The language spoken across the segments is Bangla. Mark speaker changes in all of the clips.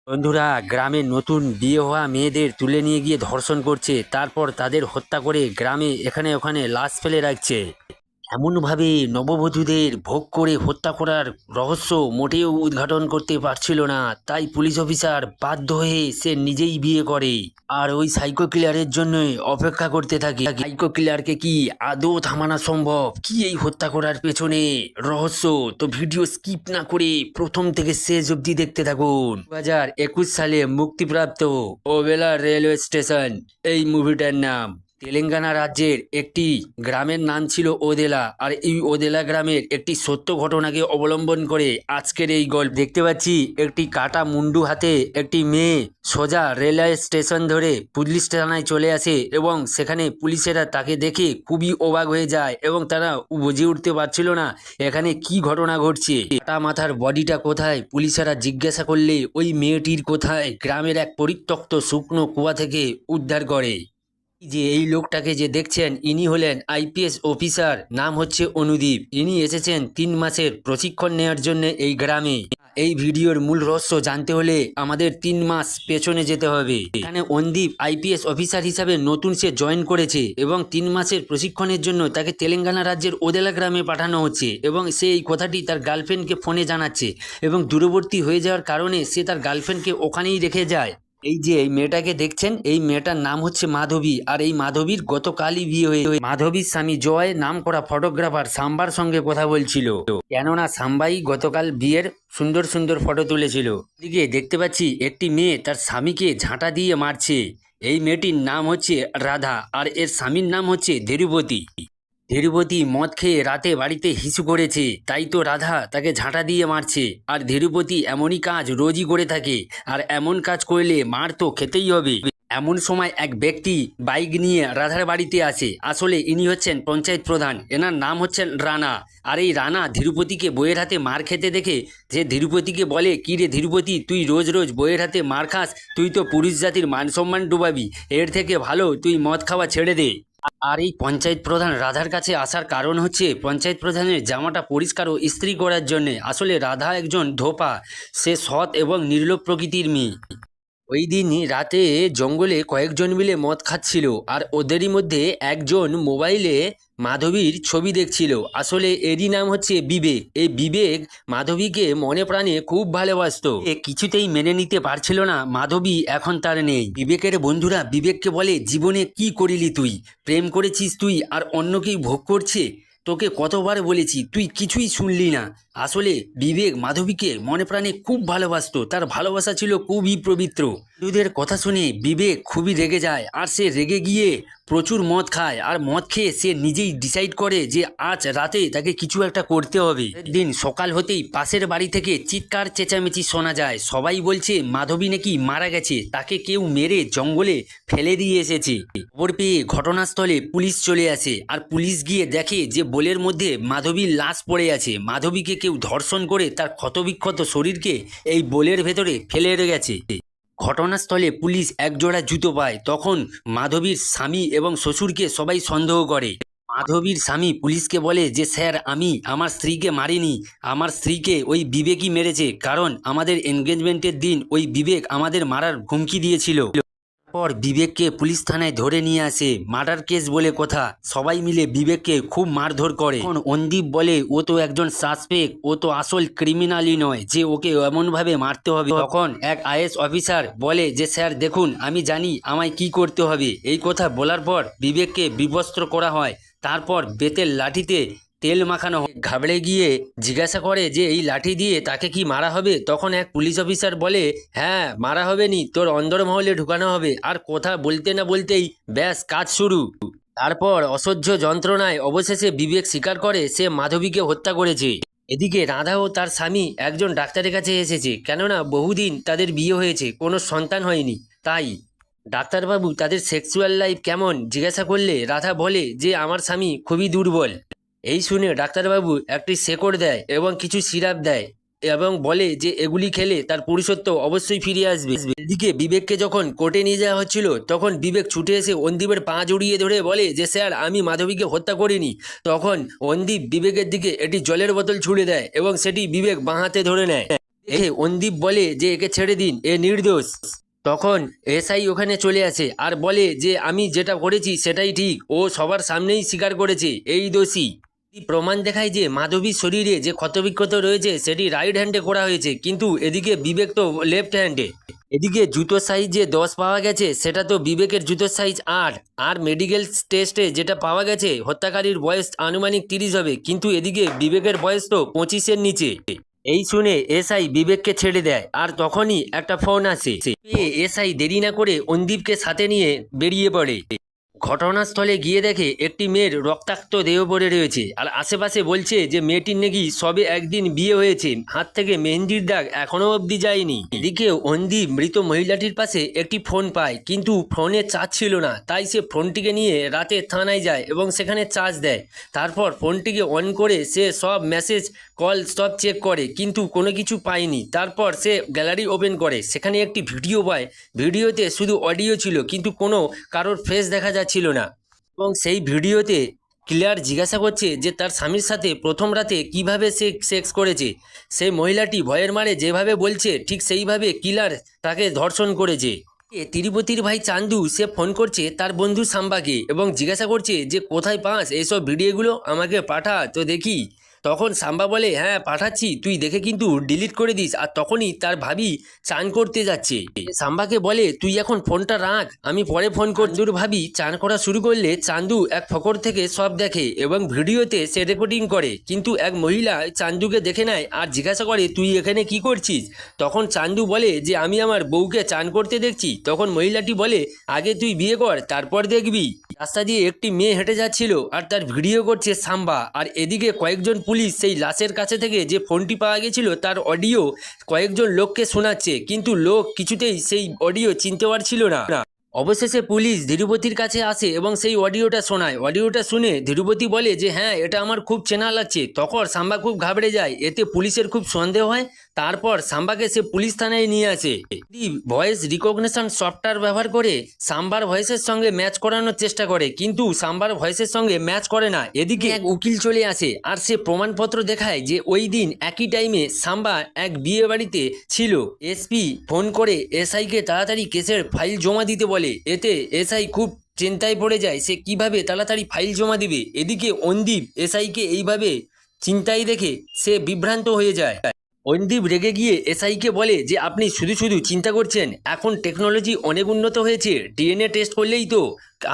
Speaker 1: বন্ধুরা, গ্রামে নতুন বিয়ে হওয়া মেয়েদের তুলে নিয়ে গিয়ে ধর্ষণ করছে, তারপর তাদের হত্যা করে গ্রামে এখানে ওখানে লাশ ফেলে রাখছে। এমনভাবে নববধূদের ভোগ করে হত্যা করার রহস্য মোটেও উদ্ঘাটন করতে পারছিল না, তাই পুলিশ অফিসার বাধ্য হয়ে সে নিজেই বিয়ে করে। আর ওই সাইকো কিলারের জন্য অপেক্ষা করতে থাকে। সাইকো কিলারকে কি আদৌ থামানো সম্ভব? কি এই হত্যা করার পেছনে রহস্য? তো ভিডিও স্কিপ না করে প্রথম থেকে শেষ অবধি দেখতে থাকুন। 2021 সালে মুক্তিপ্রাপ্ত ওবেলা রেলওয়ে স্টেশন এই মুভিটার নাম। তেলেঙ্গানা রাজ্যের একটি গ্রামের নাম ছিল ওদেলা, আর এই ওদেলা গ্রামের একটি সত্য ঘটনাকে অবলম্বন করে আজকের এই গল্প। দেখতে পাচ্ছি একটি কাটা মুন্ডু হাতে একটি মেয়ে সোজা রেলওয়ে স্টেশন ধরে পুলিশ থানায় চলে আসে এবং সেখানে পুলিশেরা তাকে দেখে খুবই অবাক হয়ে যায় এবং তারা বুঝে উঠতে পারছিল না এখানে কি ঘটনা ঘটছে। কাটা মাথার বডিটা কোথায় পুলিশেরা জিজ্ঞাসা করলে ওই মেয়েটির কোথায় গ্রামের এক পরিত্যক্ত শুকনো কুয়া থেকে উদ্ধার করে। যে এই লোকটাকে যে দেখছেন ইনি হলেন আইপিএস অফিসার, নাম হচ্ছে অনুদীপ। ইনি এসেছেন 3 মাসের প্রশিক্ষণ নেওয়ার জন্য এই গ্রামে। এই ভিডিওর মূল রহস্য জানতে হলে আমাদের 3 মাস পেছনে যেতে হবে। এখানে অনুদীপ আইপিএস অফিসার হিসাবে নতুন সে জয়েন করেছে এবং 3 মাসের প্রশিক্ষণের জন্য তাকে তেলেঙ্গানা রাজ্যের ওদেলা গ্রামে পাঠানো হচ্ছে এবং সে এই কথাটি তার গার্লফ্রেন্ডকে ফোনে জানাচ্ছে এবং দূরবর্তী হয়ে যাওয়ার কারণে সে তার গার্লফ্রেন্ডকে ওখানেই রেখে যায়। এই যে এই মেয়েটাকে দেখছেন, এই মেয়েটার নাম হচ্ছে মাধবী, আর এই মাধবীর গতকালই বিয়ে হয়ে মাধবীর স্বামী জয় নাম করা ফটোগ্রাফার সাম্বার সঙ্গে কথা বলছিল, কেননা সাম্বাই গতকাল বিয়ের সুন্দর সুন্দর ফটো তুলেছিল। এদিকে দেখতে পাচ্ছি একটি মেয়ে তার স্বামীকে ঝাঁটা দিয়ে মারছে। এই মেয়েটির নাম হচ্ছে রাধা আর এর স্বামীর নাম হচ্ছে ধীরুপতি। ধীরুপতি মদ খেয়ে রাতে বাড়িতে হিসু করেছে, তাই তো রাধা তাকে ঝাঁটা দিয়ে মারছে। আর ধীরুপতি এমনই কাজ রোজই করে থাকে, আর এমন কাজ করলে মার তো খেতেই হবে। এমন সময় এক ব্যক্তি বাইক নিয়ে রাধার বাড়িতে আসে। আসলে ইনি হচ্ছেন পঞ্চায়েত প্রধান, এনার নাম হচ্ছেন রানা। আর এই রানা ধীরুপতিকে বইয়ের হাতে মার খেতে দেখে যে ধীরুপতিকে বলে, কি রে ধীরুপতি, তুই রোজ রোজ বইয়ের হাতে মার খাস, তুই তো পুরুষ জাতির মান সম্মান ডুবাবি, এর থেকে ভালো তুই মদ খাওয়া ছেড়ে দে। আর এই পঞ্চায়েত প্রধান রাধার কাছে আসার কারণ হচ্ছে পঞ্চায়েত প্রধানের জামাটা পরিষ্কার ও ইস্ত্রি করার জন্যে। আসলে রাধা একজন ধোপা, সে সৎ এবং নির্লোভ প্রকৃতির মেয়ে। ওই দিনই রাতে জঙ্গলে কয়েকজন মিলে মদ খাচ্ছিল, আর ওদেরই মধ্যে একজন মোবাইলে মাধবীর ছবি দেখছিল। আসলে এরই নাম হচ্ছে বিবেক। এই বিবেক মাধবীকে মনে প্রাণে খুব ভালোবাসতো। এ কিছুতেই মেনে নিতে পারছিল না মাধবী এখন তার নেই। বিবেকের বন্ধুরা বিবেককে বলে, জীবনে কি করিলি তুই? প্রেম করেছিস তুই আর অন্যকেই ভোগ করছে? তোকে কতবার বলেছি, তুই কিছুই শুনলি না। আসলে বিবেক মাধবীকে মনে প্রাণে খুব ভালোবাসতো, তার ভালোবাসা ছিল খুবই পবিত্র। বন্ধুদের কথা শুনে বিবেক খুবই রেগে যায়, আর সে রেগে গিয়ে প্রচুর মদ খায়। আর মদ খেয়ে সে নিজেই ডিসাইড করে যে আজ রাতে তাকে কিছু একটা করতে হবে। দিন সকাল হতেই পাশের বাড়ি থেকে চিৎকার চেঁচামেচি শোনা যায়। সবাই বলছে মাধবী নাকি মারা গেছে, তাকে কেউ মেরে জঙ্গলে ফেলে দিয়ে এসেছে। খবর পেয়ে ঘটনাস্থলে পুলিশ চলে আসে, আর পুলিশ গিয়ে দেখে যে বোলের মধ্যে মাধবীর লাশ পড়ে আছে। মাধবীকে কেউ ধর্ষণ করে তার ক্ষতবিক্ষত শরীরকে এই বোলের ভেতরে ফেলে গেছে। ঘটনাস্থলে পুলিশ একজোড়া জুতো পায়। তখন মাধবীর স্বামী এবং শ্বশুরকে সবাই সন্দেহ করে। মাধবীর স্বামী পুলিশকে বলে যে স্যার, আমি আমার স্ত্রীকে মারিনি, আমার স্ত্রীকে ওই বিবেকই মেরেছে, কারণ আমাদের এনগেজমেন্টের দিন ওই বিবেক আমাদের মারার হুমকি দিয়েছিল। পর বিবেককে পুলিশ থানায় ধরে নিয়ে আসে। মার্ডার কেস বলে কথা, সবাই মিলে বিবেককে খুব মারধর করে। তখন অনুদীপ বলে, ও তো একজন সাসপেক্ট, ও তো আসল ক্রিমিনালই নয় যে ওকে এমনভাবে মারতে হবে। তখন এক আইএস অফিসার বলে যে স্যার দেখুন, আমি জানি আমায় কি করতে হবে। এই কথা বলার পর বিবেককে বিবস্ত্র করা হয়, তারপর বেতের লাঠিতে তেল মাখানো হয়। ঘাবড়ে গিয়ে জিজ্ঞাসা করে যে এই লাঠি দিয়ে তাকে কি মারা হবে? তখন এক পুলিশ অফিসার বলে, হ্যাঁ মারা হবে নি, তোর অন্দরমহলে ঢুকানো হবে। আর কথা বলতে না বলতেই ব্যাস কাজ শুরু। তারপর অসহ্য যন্ত্রণায় অবশেষে বিবেক স্বীকার করে সে মাধবীকে হত্যা করেছে। এদিকে রাধা ও তার স্বামী একজন ডাক্তারের কাছে এসেছে, কেননা বহুদিন তাদের বিয়ে হয়েছে, কোনো সন্তান হয়নি। তাই ডাক্তারবাবু তাদের সেক্সুয়াল লাইফ কেমন জিজ্ঞাসা করলে রাধা বলে যে আমার স্বামী খুবই দুর্বল। এই শুনে ডাক্তারবাবু একটি শেকড় দেয় এবং কিছু সিরাপ দেয় এবং বলে যে এগুলি খেলে তার পুরুষত্ব অবশ্যই ফিরে আসবে। এদিকে বিবেককে যখন কোর্টে নিয়ে যাওয়া হচ্ছিল, তখন বিবেক ছুটে এসে অনুদীপের পা জড়িয়ে ধরে বলে যে স্যার, আমি মাধবীকে হত্যা করিনি। তখন অনুদীপ বিবেকের দিকে একটি জলের বোতল ছুঁড়ে দেয় এবং সেটি বিবেক বাঁ হাতে ধরে নেয়। অন্দীপ বলে যে একে ছেড়ে দিন, এ নির্দোষ। তখন এসআই ওখানে চলে আসে আর বলে যে আমি যেটা করেছি সেটাই ঠিক, ও সবার সামনেই স্বীকার করেছে এই দোষী। প্রমাণ দেখায় যে মাধবীর শরীরে যে ক্ষতবিক্ষত রয়েছে সেটি রাইট হ্যান্ডে করা হয়েছে, কিন্তু এদিকে বিবেক তো লেফট হ্যান্ডে। এদিকে জুতোর সাইজ যে 10 পাওয়া গেছে সেটা তো বিবেকের জুতোর সাইজ 8, আর মেডিকেল টেস্টে যেটা পাওয়া গেছে হত্যাকারীর বয়স আনুমানিক 30 হবে, কিন্তু এদিকে বিবেকের বয়স তো 25-এর নিচে। এই শুনে এসআই বিবেককে ছেড়ে দেয়, আর তখনই একটা ফোন আসে। এসআই দেরি না করে অন্দীপকে সাথে নিয়ে বেরিয়ে পড়ে। ঘটনাস্থলে গিয়ে দেখে একটি মেয়ের রক্তাক্ত দেহ পড়ে রয়েছে, আর আশেপাশে বলছে যে মেয়েটির নাকি সবে একদিন বিয়ে হয়েছে, হাত থেকে মেহেন্দির দাগ এখনো অবধি যায়নি। এদিকে অন্দীপ মৃত মহিলাটির পাশে একটি ফোন পায়, কিন্তু ফোনে চার্জ ছিল না, তাই সে ফোনটিকে নিয়ে রাতে থানায় যায় এবং সেখানে চার্জ দেয়। তারপর ফোনটিকে অন করে সে সব মেসেজ কল সব চেক করে, কিন্তু কোনো কিছু পায়নি। তারপর সে গ্যালারি ওপেন করে, সেখানে একটি ভিডিও পায়। ভিডিওতে শুধু অডিও ছিল, কিন্তু কোনো কারোর ফেস দেখা যাচ্ছিল না। এবং সেই ভিডিওতে ক্লিয়ার জিজ্ঞাসা করছে যে তার স্বামীর সাথে প্রথম রাতে কিভাবে সে সেক্স করেছে। সেই মহিলাটি ভয়ের মারে যেভাবে বলছে ঠিক সেইভাবে কিলার তাকে ধর্ষণ করেছে। তিরুপতির ভাই চান্দু সে ফোন করছে তার বন্ধু সাম্বাকে এবং জিজ্ঞাসা করছে যে কোথায় পাস এইসব ভিডিওগুলো, আমাকে পাঠা তো দেখি। তখন সাম্বা বলে হ্যাঁ পাঠাচ্ছি, তুই দেখে কিন্তু ডিলিট করে দিস। আর তখনই তার ভাবি চান করতে যাচ্ছে। সাম্বাকে বলে তুই এখন ফোনটা রাখ, আমি পরে ফোন কর। চান্দুর ভাবি চান করা শুরু করলে চান্দু এক ফকর থেকে সব দেখে এবং ভিডিওতে সে রেকর্ডিং করে, কিন্তু এক মহিলা চান্দুকে দেখে নেয় আর জিজ্ঞাসা করে তুই এখানে কি করছিস। তখন চান্দু বলে যে আমি আমার বউকে চান করতে দেখছি। তখন মহিলাটি বলে আগে তুই বিয়ে কর তারপর দেখবি। রাস্তা দিয়ে একটি মেয়ে হেঁটে যাচ্ছিল আর তার ভিডিও করছে সাম্বা, আর এদিকে কয়েকজন পুলিশ সেই লাশের কাছে থেকে যে ফোনটি পাওয়া গেছিল তার অডিও কয়েকজন লোককে শোনাচ্ছে, কিন্তু লোক কিছুতেই সেই অডিও চিনতে পারছিল না। অবশেষে পুলিশ ধীরুপতির কাছে আসে এবং সেই অডিওটা শোনায়। অডিওটা শুনে ধীরুপতি বলে যে হ্যাঁ এটা আমার খুব চেনা লাগছে। তখন সাম্বা খুব ঘাবড়ে যায়, এতে পুলিশের খুব সন্দেহ হয়। তারপর সাম্বাকে সে পুলিশ থানায় নিয়ে আসে। ভয়েস রিকগনিশন সফটওয়্যার ব্যবহার করে সাম্বার ভয়েসের সঙ্গে ম্যাচ করানোর চেষ্টা করে, কিন্তু সাম্বার ভয়েসের সঙ্গে ম্যাচ করে না। এদিকে এক উকিল চলে আসে আর সে প্রমাণপত্র দেখায় যে ওই দিন একই টাইমে সাম্বা এক বিয়ে বাড়িতে ছিল। এসপি ফোন করে এসআইকে তাড়াতাড়ি কেসের ফাইল জমা দিতে বলে। এতে এসআই খুব চিন্তায় পড়ে যায়, সে কিভাবে তাড়াতাড়ি ফাইল জমা দিবে। এদিকে অন্দীপ এসআইকে এইভাবে চিন্তায় দেখে সে বিভ্রান্ত হয়ে যায়। অন্দীপ রেগে গিয়ে এসআইকে বলে যে আপনি শুধু শুধু চিন্তা করছেন, এখন টেকনোলজি অনেক উন্নত হয়েছে, ডিএনএ টেস্ট করলেই তো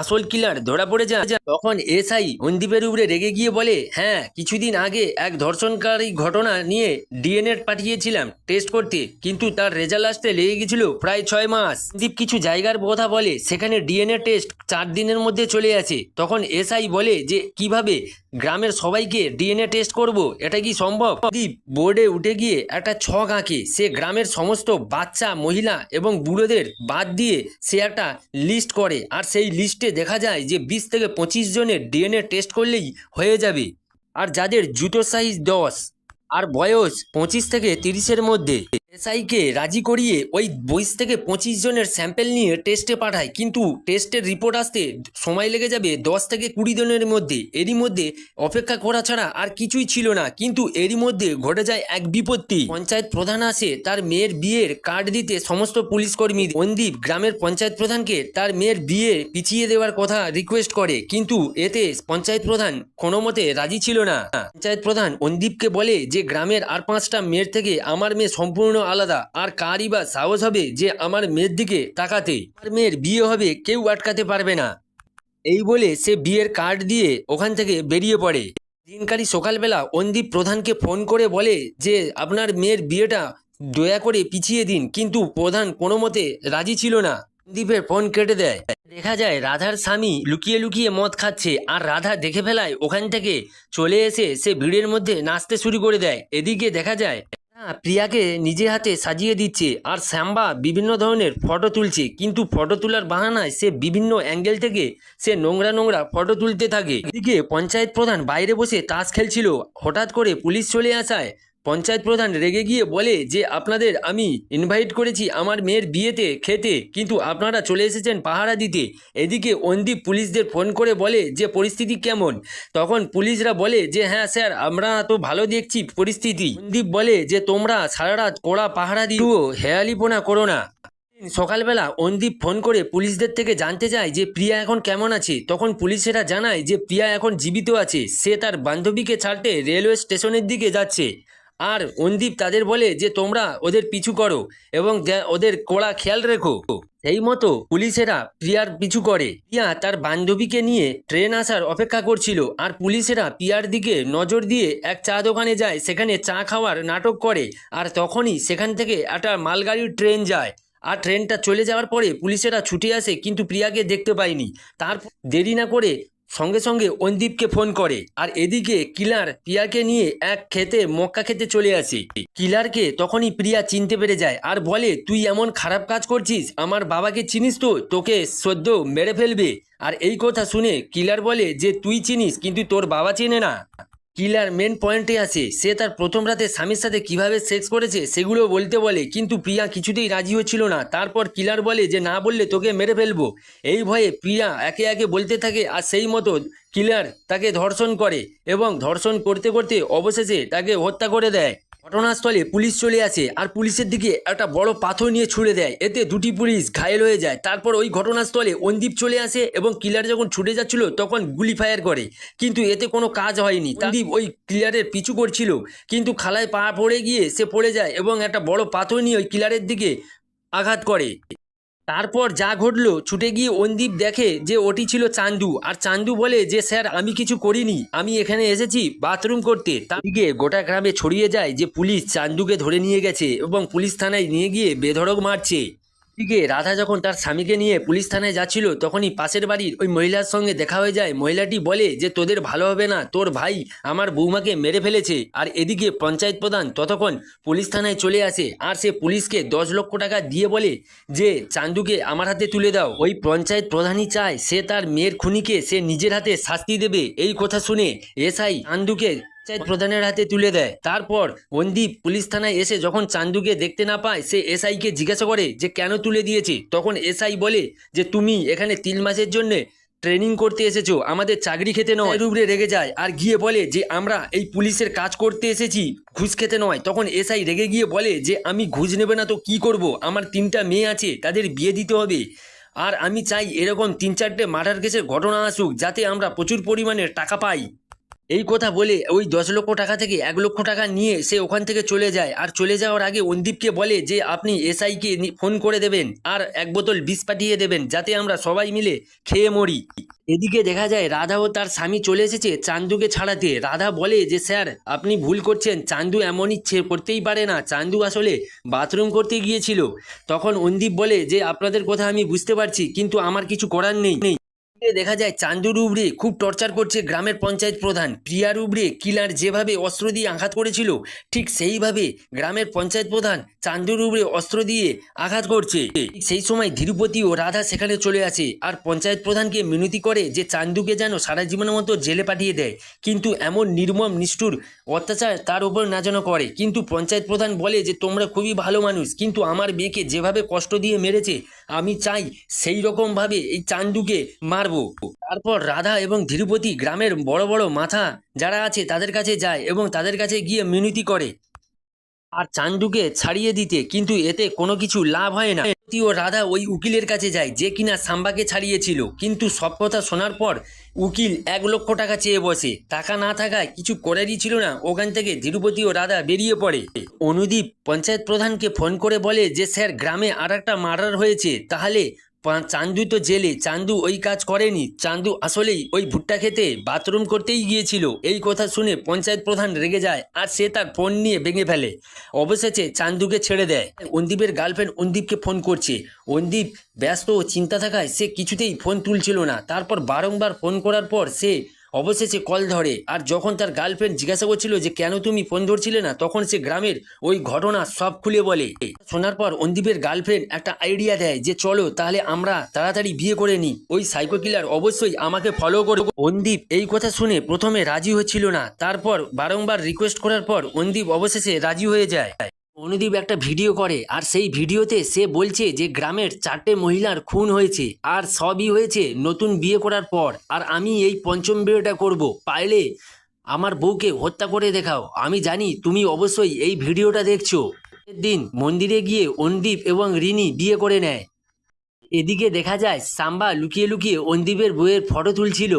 Speaker 1: আসল কিলার ধরা পড়ে যায়। তখন এসআই অন্দীপের উপরে রেগে গিয়ে বলে হ্যাঁ কিছুদিন আগে এক ধর্ষণকারী ঘটনা নিয়ে ডিএনএ পাঠিয়েছিলাম টেস্ট করতে, কিন্তু তার রেজাল্ট আসতে লেগে গেছিল প্রায় 6 মাস। অন্দীপ কিছু জায়গার কথা বলে সেখানে ডিএনএ টেস্ট 4 দিনের মধ্যে চলে আসে। তখন এসআই বলে যে কিভাবে গ্রামের সবাইকে ডিএনএ টেস্ট করব, এটা কি সম্ভব। অন্দীপ বোর্ডে উঠে গিয়ে একটা ছক আঁকে, সে গ্রামের সমস্ত বাচ্চা মহিলা এবং বুড়োদের বাদ দিয়ে সে একটা লিস্ট করে, আর সেই লিস্টে দেখা যায় যে 20 থেকে 25 জনের ডিএনএ টেস্ট করলেই হয়ে যাবে। আর যাদের জুতো সাইজ 10 আর বয়স 25 থেকে 30-এর মধ্যে। এসআইকে রাজি করিয়ে ওই 20 থেকে 25 জনের স্যাম্পেল নিয়ে টেস্টে পাঠায়, কিন্তু টেস্টের রিপোর্ট আসতে সময় লেগে যাবে 10 থেকে 20 দিনের মধ্যে। এরই মধ্যে অপেক্ষা করা ছাড়া আর কিছুই ছিল না, কিন্তু এরই মধ্যে ঘটে যায় এক বিপত্তি। পঞ্চায়েত প্রধান আসে তার মেয়ের বিয়ের কার্ড দিতে সমস্ত পুলিশ কর্মী। অন্দীপ গ্রামের পঞ্চায়েত প্রধানকে তার মেয়ের বিয়ে পিছিয়ে দেওয়ার কথা রিকোয়েস্ট করে, কিন্তু এতে পঞ্চায়েত প্রধান কোনো মতে রাজি ছিল না। পঞ্চায়েত প্রধান অন্দীপকে বলে যে গ্রামের আর 5টা মেয়ের থেকে আমার মেয়ে সম্পূর্ণ আলাদা, আর কারই বা সাহস হবে যে আমার মেয়ের দিকে তাকাতে। আমার মেয়ের বিয়ে হবে, কেউ আটকাতে পারবে না। এই বলে সে বিয়ের কার্ড দিয়ে ওখান থেকে বেরিয়ে পড়ে। দিনকারই সকালবেলা অন্দীপ প্রধানকে ফোন করে বলে যে আপনার মেয়ের বিয়েটা দয়া করে পিছিয়ে দিন, কিন্তু প্রধান কোনো মতে রাজি ছিল না। অন্দীপের ফোন কেটে দেয়। দেখা যায় রাধার স্বামী লুকিয়ে লুকিয়ে মদ খাচ্ছে, আর রাধা দেখে ফেলায় ওখান থেকে চলে এসে সে ভিড়ের মধ্যে নাচতে শুরু করে দেয়। এদিকে দেখা যায় প্রিয়াকে নিজে হাতে সাজিয়ে দিচ্ছে, আর শ্যাম্বা বিভিন্ন ধরনের ফটো তুলছে, কিন্তু ফটো তোলার বাহানায় সে বিভিন্ন অ্যাঙ্গেল থেকে সে নোংরা নোংরা ফটো তুলতে থাকে। এদিকে পঞ্চায়েত প্রধান বাইরে বসে তাস খেলছিল, হঠাৎ করে পুলিশ চলে আসায় পঞ্চায়েত প্রধান রেগে গিয়ে বলে যে আপনাদের আমি ইনভাইট করেছি আমার মেয়ের বিয়েতে খেতে, কিন্তু আপনারা চলে এসেছেন পাহারা দিতে। এদিকে অন্দীপ পুলিশদের ফোন করে বলে যে পরিস্থিতি কেমন। তখন পুলিশরা বলে যে হ্যাঁ স্যার, আমরা তো ভালো দেখছি পরিস্থিতি। অন্দীপ বলে যে তোমরা সারা রাত কড়া পাহারা দিও, হেয়ালিপনা করো না। সকালবেলা অন্দীপ ফোন করে পুলিশদের থেকে জানতে চায় যে প্রিয়া এখন কেমন আছে। তখন পুলিশেরা জানায় যে প্রিয়া এখন জীবিত আছে, সে তার বান্ধবীকে ছাড়তে রেলওয়ে স্টেশনের দিকে যাচ্ছে। আর অন্দীপ তাদের বলে যে তোমরা ওদের পিছু করো এবং ওদের কড়া খেয়াল রেখো। সেই মতো পুলিশেরা প্রিয়ার পিছু করে। প্রিয়া তার বান্ধবীকে নিয়ে ট্রেন আসার অপেক্ষা করছিল, আর পুলিশেরা প্রিয়ার দিকে নজর দিয়ে এক চা দোকানে যায়, সেখানে চা খাওয়ার নাটক করে। আর তখনই সেখান থেকে একটা মালগাড়ির ট্রেন যায়, আর ট্রেনটা চলে যাওয়ার পরে পুলিশেরা ছুটে আসে কিন্তু প্রিয়াকে দেখতে পায়নি। তারপর দেরি না করে সঙ্গে সঙ্গে অন্দীপকে ফোন করে। আর এদিকে কিলার প্রিয়াকে নিয়ে এক খেতে মক্কা খেতে চলে আসে। কিলারকে তখনই প্রিয়া চিনতে পেরে যায় আর বলে তুই এমন খারাপ কাজ করছিস, আমার বাবাকে চিনিস তো, তোকে সদ্য মেরে ফেলবে। আর এই কথা শুনে কিলার বলে যে তুই চিনিস কিন্তু তোর বাবা চেনে না। কিলার মেন পয়েন্টে আসে, সে তার প্রথম রাতে স্বামীর সাথে কিভাবে সেক্স করেছে সেগুলো বলতে বলে, কিন্তু প্রিয়া কিছুতেই রাজি হচ্ছিল না। তারপর কিলার বলে যে না বললে তোকে মেরে ফেলবো। এই ভয়ে প্রিয়া একে একে বলতে থাকে, আর সেই মতো কিলার তাকে ধর্ষণ করে এবং ধর্ষণ করতে করতে অবশেষে তাকে হত্যা করে দেয়। ঘটনাস্থলে পুলিশ চলে আসে আর পুলিশের দিকে একটা বড় পাথর নিয়ে ছুড়ে দেয়, এতে দুটি পুলিশ ঘায়েল হয়ে যায়। তারপর ওই ঘটনাস্থলে অন্দীপ চলে আসে এবং কিলার যখন ছুটে যাচ্ছিল তখন গুলি ফায়ার করে, কিন্তু এতে কোনো কাজ হয়নি। অন্দীপ ওই কিলারের পিছু করছিল, কিন্তু খালায় পা পড়ে গিয়ে সে পড়ে যায় এবং একটা বড় পাথর নিয়ে ওই কিলারের দিকে আঘাত করে। তারপর যা ঘটলো, ছুটে গিয়ে অন্দীপ দেখে যে ওটি ছিল চান্দু। আর চান্দু বলে যে স্যার আমি কিছু করিনি, আমি এখানে এসেছি বাথরুম করতে। তার দিকে গোটা গ্রামে ছড়িয়ে যায় যে পুলিশ চান্দুকে ধরে নিয়ে গেছে এবং পুলিশ থানায় নিয়ে গিয়ে বেধড়ক মারছে। দিকে রাধা যখন তার স্বামীকে নিয়ে পুলিশ থানায় যাচ্ছিল তখনই পাশের বাড়ির ওই মহিলার সঙ্গে দেখা হয়ে যায়। মহিলাটি বলে যে তোদের ভালো হবে না, তোর ভাই আমার বৌমাকে মেরে ফেলেছে। আর এদিকে পঞ্চায়েত প্রধান ততক্ষণ পুলিশ থানায় চলে আসে, আর সে পুলিশকে 10 লক্ষ টাকা দিয়ে বলে যে চান্দুকে আমার হাতে তুলে দাও। ওই পঞ্চায়েত প্রধানই চায় সে তার মেয়ের খুনিকে সে নিজের হাতে শাস্তি দেবে। এই কথা শুনে এসআই চান্দুকে পঞ্চায়েত প্রধানের হাতে তুলে দেয়। তারপর অন্দীপ পুলিশ থানায় এসে যখন চান্দুকে দেখতে না পায়, সে এসআইকে জিজ্ঞাসা করে যে কেন তুলে দিয়েছে। তখন এসআই বলে যে তুমি এখানে 3 মাসের জন্য ট্রেনিং করতে এসেছো, আমাদের চাকরি খেতে নয়। রুবরে রেগে যায় আর গিয়ে বলে যে আমরা এই পুলিশের কাজ করতে এসেছি, ঘুষ খেতে নয়। তখন এসআই রেগে গিয়ে বলে যে আমি ঘুষ নেবে না তো কি করব, আমার 3টা মেয়ে আছে, তাদের বিয়ে দিতে হবে। আর আমি চাই এরকম 3-4টে মার্ডার কেসের ঘটনা আসুক, যাতে আমরা প্রচুর পরিমাণে টাকা পাই। এই কথা বলে ওই 10 লক্ষ টাকা থেকে 1 লক্ষ টাকা নিয়ে সে ওখান থেকে চলে যায়। আর চলে যাওয়ার আগে অন্দীপকে বলে যে আপনি এসআইকে ফোন করে দেবেন আর 1 বোতল বিষ পাঠিয়ে দেবেন, যাতে আমরা সবাই মিলে খেয়ে মরি। এদিকে দেখা যায় রাধা ও তার স্বামী চলে এসেছে চান্দুকে ছাড়াতে। রাধা বলে যে স্যার আপনি ভুল করছেন, চান্দু এমন ইচ্ছে করতেই পারে না, চান্দু আসলে বাথরুম করতে গিয়েছিল। তখন অন্দীপ বলে যে আপনাদের কথা আমি বুঝতে পারছি, কিন্তু আমার কিছু করার নেই। দেখা যায় চান্দুর উপরে খুব টর্চার করছে গ্রামের পঞ্চায়েত প্রধান। প্রিয়ার উপরে কিলার যেভাবে অস্ত্র দিয়ে আঘাত করেছিল, ঠিক সেইভাবে গ্রামের পঞ্চায়েত প্রধান চান্দুর উপরে অস্ত্র দিয়ে আঘাত করছে। সেই সময় ধীরুপতি ও রাধা সেখানে চলে আসে আর পঞ্চায়েত প্রধানকে মিনতি করে যে চান্দুকে যেন সারা জীবনের মতো জেলে পাঠিয়ে দেয়, কিন্তু এমন নির্মম নিষ্ঠুর অত্যাচার তার উপর না যেন করে। কিন্তু পঞ্চায়েত প্রধান বলে যে তোমরা খুবই ভালো মানুষ, কিন্তু আমার মেয়েকে যেভাবে কষ্ট দিয়ে মেরেছে আমি চাই সেই রকমভাবে এই চান্দুকে মারবো। তারপর রাধা এবং ধীরুপতি গ্রামের বড় বড় মাথা যারা আছে তাদের কাছে যায় এবং তাদের কাছে গিয়ে মিনতি করে আর চান্দুকে ছাড়িয়ে দিতে, কিন্তু এতে কোনো কিছু লাভ হয় না। ধীরুপতি ও রাধা ওই উকিলের কাছে যায় যে কিনা সাম্বাকে ছাড়িয়েছিল, কিন্তু সব কথা শোনার পর উকিল 1 লক্ষ টাকা চেয়ে বসে। টাকা না থাকায় কিছু করারই ছিল না, ওখান থেকে ধীরুপতি ও রাধা বেরিয়ে পড়ে। অনুদীপ পঞ্চায়েত প্রধানকে ফোন করে বলে যে স্যার গ্রামে আর একটা মার্ডার হয়েছে। তাহলে চান্দু তো জেলে, চান্দু ওই কাজ করেনি, চান্দু আসলেই ওই ভুট্টা খেতে বাথরুম করতেই গিয়েছিল। এই কথা শুনে পঞ্চায়েত প্রধান রেগে যায় আর সে তার ফোন নিয়ে ভেঙে ফেলে। অবশেষে চান্দুকে ছেড়ে দেয়। অন্দীপের গার্লফ্রেন্ড অন্দীপকে ফোন করছে, অন্দীপ ব্যস্ত ও চিন্তা থাকায় সে কিছুতেই ফোন তুলছিল না। তারপর বারংবার ফোন করার পর সে অবশেষে কল ধরে। আর যখন তার গার্লফ্রেন্ড জিজ্ঞাসা করছিল যে কেন তুমি ফোন ধরছিলে না, তখন সে গ্রামের ওই ঘটনা সব খুলে বলে। শোনার পর অন্দীপের গার্লফ্রেন্ড একটা আইডিয়া দেয় যে চলো তাহলে আমরা তাড়াতাড়ি বিয়ে করে নিই, ওই সাইকো কিলার অবশ্যই আমাকে ফলো করবে। অন্দীপ এই কথা শুনে প্রথমে রাজি হচ্ছিল না, তারপর বারংবার রিকোয়েস্ট করার পর অন্দীপ অবশেষে রাজি হয়ে যায়। অনুদীপ একটা ভিডিও করে আর সেই ভিডিওতে সে বলছে যে গ্রামের 4টে মহিলার খুন হয়েছে আর সবই হয়েছে নতুন বিয়ে করার পর, আর আমি এই পঞ্চম বিয়েটা করব, পারলে আমার বউকে হত্যা করে দেখাও। আমি জানি তুমি অবশ্যই এই ভিডিওটা দেখছো। দিন মন্দিরে গিয়ে অনুদীপ এবং রিনি বিয়ে করে নেয়। এদিকে দেখা যায় সাম্বা লুকিয়ে লুকিয়ে অনুদীপের বউয়ের ফটো তুলছিল,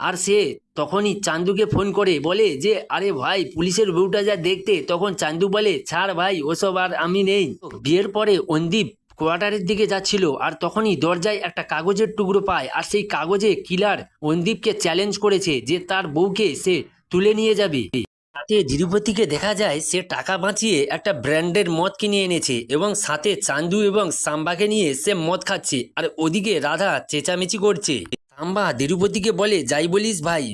Speaker 1: আর সে তখনই চান্দুকে ফোন করে বলে যে আরে ভাই পুলিশের বউটা যা দেখতে। তখন চান্দু বলে ছাড় ভাই ওসব আর আমি নেই। বিয়ের পরে অনুদীপ কোয়ার্টারের দিকে যাচ্ছিল আর তখনই দরজায় একটা কাগজের টুকরো পায়, আর সেই কাগজে কিলার অনুদীপকে চ্যালেঞ্জ করেছে যে তার বউকে সে তুলে নিয়ে যাবে। তাতে ধীরুপতিকে দেখা যায় সে টাকা বাঁচিয়ে একটা ব্র্যান্ডের মদ কিনে এনেছে এবং সাথে চান্দু এবং সাম্বাকে নিয়ে সে মদ খাচ্ছে, আর ওদিকে রাধা চেঁচামেচি করছে। সাম্বা ধীরুপতিকে বলে যাই বলিস ভাই,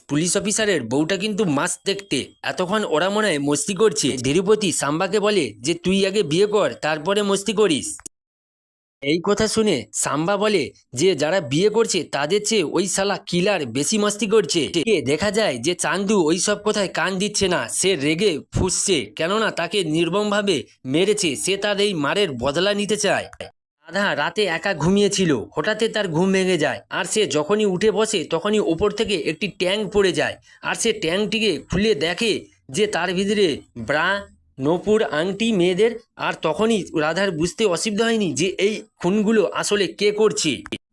Speaker 1: পুলিশ অফিসারের বউটা কিন্তু মাস্ত দেখতে। এতক্ষণ ওরা মনে হয় মস্তি করছে। ধীরুপতি সাম্বাকে বলে যে তুই আগে বিয়ে কর তারপরে মস্তি করিস। এই কথা শুনে সাম্বা বলে যে যারা বিয়ে করছে তাদের চেয়ে ওই শালা কিলার বেশি মস্তি করছে। দেখা যায় যে চান্দু ওই সব কথায় কান দিচ্ছে না, সে রেগে ফুঁসছে, কেননা তাকে নির্মমভাবে মেরেছে, সে তার এই মারের বদলা নিতে চায়। রাধা রাতে একা ঘুমিয়েছিল, হঠাৎই তার ঘুম ভেঙে যায়, আর সে যখনই উঠে বসে তখনই ওপর থেকে একটি ট্যাঙ্ক পড়ে যায়, আর সে ট্যাঙ্কটিকে খুলে দেখে যে তার ভিতরে ব্রা, নূপুর, আংটি মেয়েদের। আর তখনই রাধার বুঝতে অসুবিধা হয়নি যে এই খুনগুলো আসলে কে করছে।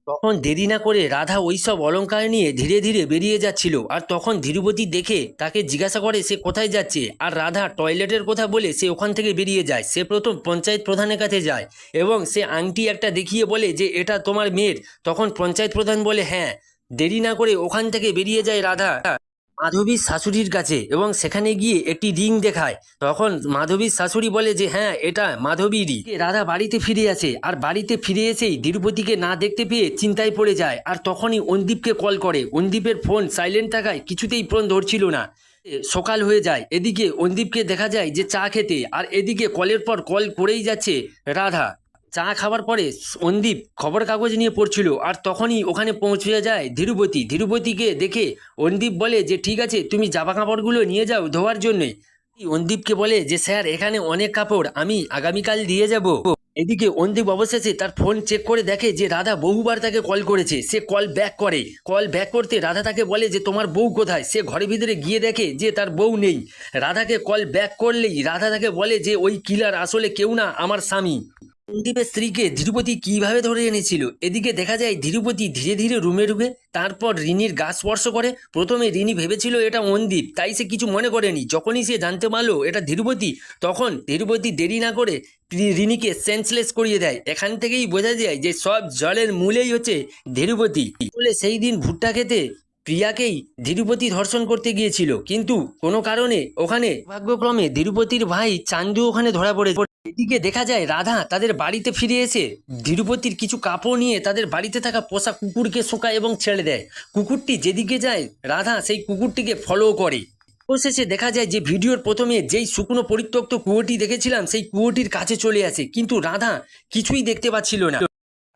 Speaker 1: তখন দেরি না করে রাধা ওইসব অলংকার নিয়ে ধীরে ধীরে বেরিয়ে যাচ্ছিল, আর তখন ধীরুপতি দেখে তাকে জিজ্ঞাসা করে সে কোথায় যাচ্ছে, আর রাধা টয়লেটের কথা বলে সে ওখান থেকে বেরিয়ে যায়। সে প্রথম পঞ্চায়েত প্রধানের কাছে যায় এবং সে আংটি একটা দেখিয়ে বলে যে এটা তোমার মেয়ের। তখন পঞ্চায়েত প্রধান বলে হ্যাঁ। দেরি না করে ওখান থেকে বেরিয়ে যায় রাধা মাধবীর শাশুড়ির কাছে এবং সেখানে গিয়ে একটি রিং দেখায়। তখন মাধবীর শাশুড়ি বলে যে হ্যাঁ এটা মাধবীরই। রাধা বাড়িতে ফিরে আসে, আর বাড়িতে ফিরে এসেই ধীরুপতিকে না দেখতে পেয়ে চিন্তায় পড়ে যায়, আর তখনই অনুদীপকে কল করে। অনুদীপের ফোন সাইলেন্ট থাকায় কিছুতেই ফোন ধরছিল না। সকাল হয়ে যায়, এদিকে অনুদীপকে দেখা যায় যে চা খেতে, আর এদিকে কলের পর কল করেই যাচ্ছে রাধা। চা খাওয়ার পরে অনুদীপ খবর কাগজ নিয়ে পড়ছিল, আর তখনই ওখানে পৌঁছে যায় ধীরুপতি। ধীরুপতিকে দেখে অনুদীপ বলে যে ঠিক আছে তুমি জামা কাপড়গুলো নিয়ে যাও ধোয়ার জন্যে। অনুদীপকে বলে যে স্যার এখানে অনেক কাপড়, আমি আগামীকাল দিয়ে যাব। এদিকে অনুদীপ অবশেষে তার ফোন চেক করে দেখে যে রাধা বহুবার তাকে কল করেছে। সে কল ব্যাক করে, কল ব্যাক করতে রাধা তাকে বলে যে তোমার বউ কোথায়। সে ঘরের ভিতরে গিয়ে দেখে যে তার বউ নেই। রাধাকে কল ব্যাক করলেই রাধা তাকে বলে যে ওই কিলার আসলে কেউ না, আমার স্বামী। অনুদীপের স্ত্রীকে ধীরুপতি কিভাবে ধরে এনেছিল। এদিকে দেখা যায় ধীরুপতি ধীরে ধীরে রুমে ঢুকে, তারপর রিনির গা স্পর্শ করে। প্রথমে রিনি ভেবেছিল এটা অনুদীপ, তাই সে কিছু মনে করেনি। যখনই সে জানতে পারলো এটা ধীরুপতি, তখন ধীরুপতি দেরি না করে রিনিকে সেন্সলেস করিয়ে দেয়। এখান থেকেই বোঝা যায় যে সব জলের মূলেই হচ্ছে ধীরুপতি। বলে সেই দিন ভুট্টা খেতে প্রিয়াকেই ধীরুপতি ধর্ষণ করতে গিয়েছিল, কিন্তু কোনো কারণে ওখানে ভাগ্যক্রমে ধীরুপতির ভাই চান্দু ওখানে ধরা পড়ে। এদিকে দেখা যায় রাধা তাদের বাড়িতে ফিরে এসে ধীরুপতির কিছু কাপড় নিয়ে তাদের বাড়িতে থাকা পোষা কুকুরকে শোকায় এবং ছেড়ে দেয়। কুকুরটি যেদিকে যায় রাধা সেই কুকুরটিকে ফলো করে। অবশেষে দেখা যায় যে ভিডিওর প্রথমে যেই শুকনো পরিত্যক্ত কুয়োটি দেখেছিলাম সেই কুয়োটির কাছে চলে আসে, কিন্তু রাধা কিছুই দেখতে পাচ্ছিল না।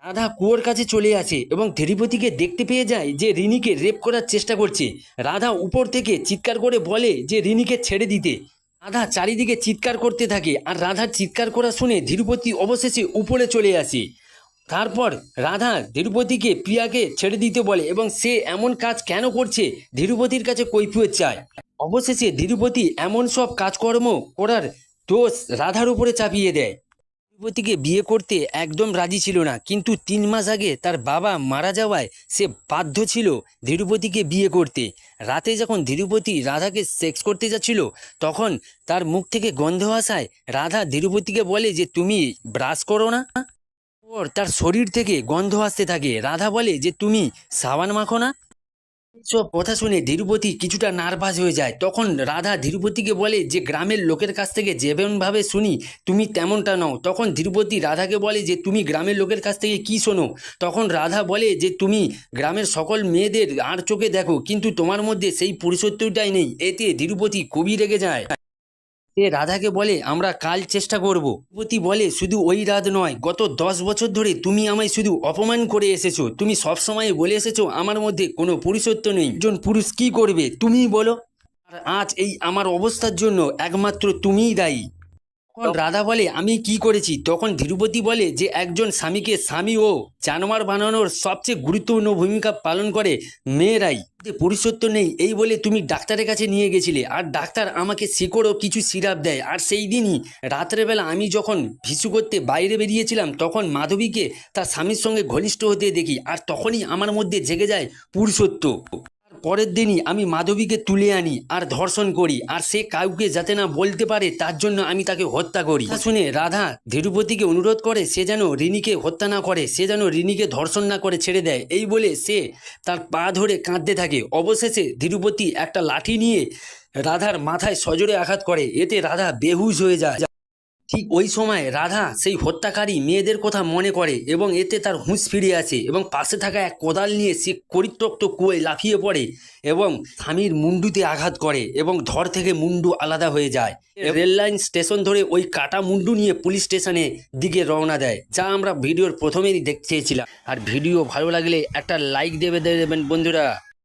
Speaker 1: রাধা কুয়োর কাছে চলে আসে এবং ধীরুপতিকে দেখতে পেয়ে যায় যে রিনিকে রেপ করার চেষ্টা করছে। রাধা উপর থেকে চিৎকার করে বলে যে রিনিকে ছেড়ে দিতে। রাধা চারিদিকে চিৎকার করতে থাকে, আর রাধার চিৎকার করা শুনে ধীরুপতি অবশেষে উপরে চলে আসে। তারপর রাধা ধীরুপতিকে প্রিয়াকে ছেড়ে দিতে বলে এবং সে এমন কাজ কেন করছে ধীরুপতির কাছে কৈফিয়ত চায়। অবশেষে ধীরুপতি এমন সব কাজকর্ম করার দোষ রাধার উপরে চাপিয়ে দেয়। ধীরুপতিকে বিয়ে করতে একদম রাজি ছিল না, কিন্তু 3 মাস আগে তার বাবা মারা যাওয়ায় সে বাধ্য ছিল ধীরুপতিকে বিয়ে করতে। রাতে যখন ধীরুপতি রাধাকে সেক্স করতে যাচ্ছিল, তখন তার মুখ থেকে গন্ধ আসায় রাধা ধীরুপতিকে বলে যে তুমি ব্রাশ করো না। তার শরীর থেকে গন্ধ আসতে থাকে। রাধা বলে যে তুমি সাবান মাখো না। সব কথা শুনে ধীরুপতি কিছুটা নার্ভাস হয়ে যায়। তখন রাধা ধীরুপতিকে বলে যে গ্রামের লোকের কাছ থেকে যেমনভাবে শুনি তুমি তেমনটা নও। তখন ধীরুপতি রাধাকে বলে যে তুমি গ্রামের লোকের কাছ থেকে কি শোনো? তখন রাধা বলে যে তুমি গ্রামের সকল মেয়েদের আর চোখে দেখো, কিন্তু তোমার মধ্যে সেই পুরুষত্বটাই নেই। এতে ধীরুপতি খুবই রেগে যায়। সে রাধাকে বলে আমরা কাল চেষ্টা করব। ধীরুপতি বলে শুধু ওই রাত নয়, গত 10 বছর ধরে তুমি আমায় শুধু অপমান করে এসেছো। তুমি সবসময় বলে এসেছো আমার মধ্যে কোনো পুরুষত্ব নেই। একজন পুরুষ কি করবে তুমিই বলো। আর আজ এই আমার অবস্থার জন্য একমাত্র তুমিই দায়ী। তখন রাধা বলে আমি কি করেছি? তখন ধীরুপতি বলে যে একজন স্বামীকে স্বামী ও জানোয়ার বানানোর সবচেয়ে গুরুত্বপূর্ণ ভূমিকা পালন করে মেয়েরাই। পুরুষত্ব নেই এই বলে তুমি ডাক্তারের কাছে নিয়ে গেছিলে, আর ডাক্তার আমাকে শিকড় ও কিছু সিরাপ দেয়। আর সেই দিনই রাত্রেবেলা আমি যখন ভিসু করতে বাইরে বেরিয়েছিলাম, তখন মাধবীকে তার স্বামীর সঙ্গে ঘনিষ্ঠ হতে দেখি, আর তখনই আমার মধ্যে জেগে যায় পুরুষত্ব। পরের দিনই আমি মাধবীকে তুলে আনি আর ধর্ষণ করি, আর সে কাউকে যাতে না বলতে পারে তার জন্য আমি তাকে হত্যা করি। তা শুনে রাধা ধীরুপতিকে অনুরোধ করে সে যেন রিনিকে হত্যা না করে, সে যেন রিনিকে ধর্ষণ না করে ছেড়ে দেয়। এই বলে সে তার পা ধরে কাঁদতে থাকে। অবশেষে ধীরুপতি একটা লাঠি নিয়ে রাধার মাথায় সজোরে আঘাত করে, এতে রাধা বেহুশ হয়ে যায়। ঠিক ওই সময় রাধা সেই হত্যাকারী মেয়েদের কথা মনে করে এবং এতে তার হুঁশ ফিরে আসে, এবং পাশে থাকা এক কোদাল নিয়ে সে পরিত্যক্ত কুয়োয় লাফিয়ে পড়ে এবং স্বামীর মুন্ডুতে আঘাত করে এবং ধর থেকে মুন্ডু আলাদা হয়ে যায়। রেল লাইন স্টেশন ধরে ওই কাটা মুন্ডু নিয়ে পুলিশ স্টেশনে দিকে রওনা দেয়, যা আমরা ভিডিওর প্রথমেই দেখতে চেয়েছিলাম। আর ভিডিও ভালো লাগলে একটা লাইক দেবেন বন্ধুরা।